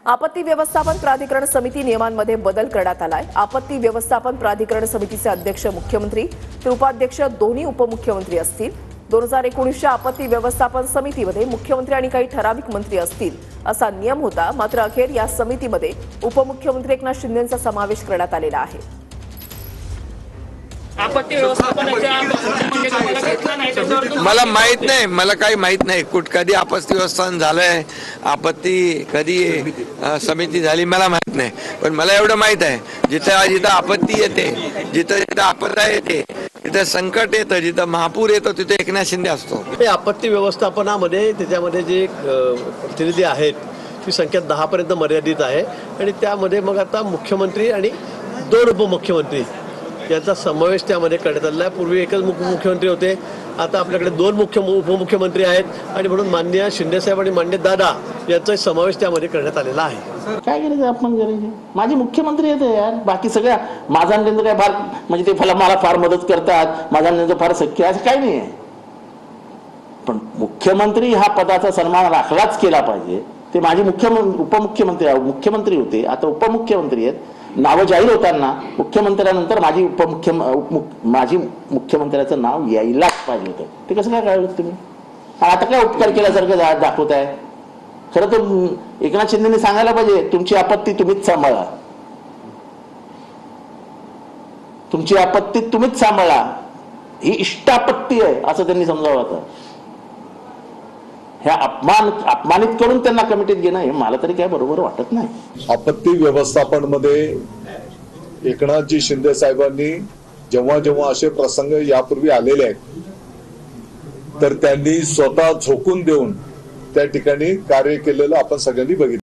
आपत्ती व्यवस्थापन प्राधिकरण समिती नियमांमध्ये बदल करण्यात आलाय। आपत्ती व्यवस्थापन प्राधिकरण समितीचे अध्यक्ष मुख्यमंत्री तर उपाध्यक्ष दोन्ही उपमुख्यमंत्री असतील। 2019च्या आपत्ती व्यवस्थापन समितीमध्ये मुख्यमंत्री आणि काही ठराविक मंत्री असतील असा नियम होता, मात्र अखेर या समितीमध्ये उपमुख्यमंत्री एकनाथ शिंदेंचा समावेश करण्यात आलेला आहे। आपत्ती व्यवस्थापनाच्या मला माहित नाही, मला काही माहित नाही कधी आपत्ती व्यवस्थापन झालंय, आपत्ती कधी समिती झाली मला माहित नाही। पण मला एवढं माहित आहे, जिथं आपत्ती येते, जिथं आपदा येते, जिथं संकट येतं, जिथं महापूर येतो, तिथे एकनाथ शिंदे असतो। आपत्ती व्यवस्थापनामध्ये त्याच्यामध्ये जे प्रतिनिधी आहेत ती संख्या 10 पर्यंत मर्यादित आहे आणि त्यामध्ये मग आता मुख्यमंत्री आणि 2 उपमुख्यमंत्री यांचा समावेश त्यामध्ये करण्यात आलेला आहे। पूर्वी एकच मुख्यमंत्री होते, आता आपल्याकडे 2 उपमुख्यमंत्री आहेत आणि म्हणून माननीय शिंदेसाहेब आणि माननीय दादा यांचा समावेश त्यामध्ये करण्यात आलेला आहे। काय करायचं आपण करायचं, माझे मुख्यमंत्री आहेत यार, बाकी सगळ्या माझा नेंद्र काय फार म्हणजे ते मला फार मदत करतात, माझा नेंद्र फार सख्य असं काही नाही आहे। पण मुख्यमंत्री हा पदाचा सन्मान राखलाच केला पाहिजे। ते माझे उपमुख्यमंत्री मुख्यमंत्री होते, आता उपमुख्यमंत्री आहेत। नावं जाहीर होताना मुख्यमंत्र्यानंतर माझी मुख्यमंत्र्याचं नाव यायलाच पाहिजे होतं। ते कसं काय कळलं तुम्ही? आता काय उपकार केल्यासारखं दाखवताय? खरं तर एकनाथ शिंदेने सांगायला पाहिजे, तुमची आपत्ती तुम्हीच सांभाळा, तुमची आपत्ती तुम्हीच सांभाळा, ही इष्टापत्ती आहे असं त्यांनी समजावं। आता ह्या अपमानित करून त्यांना कमिटीत घेणं हे मला तरी काय बरोबर वाटत नाही। आपत्ती व्यवस्थापन मध्ये एकनाथजी शिंदे साहेबांनी जेव्हा जेव्हा असे प्रसंग यापूर्वी आलेले आहेत तर त्यांनी स्वतः झोकून देऊन त्या ठिकाणी कार्य केलेलं आपण सगळ्यांनी बघितलं।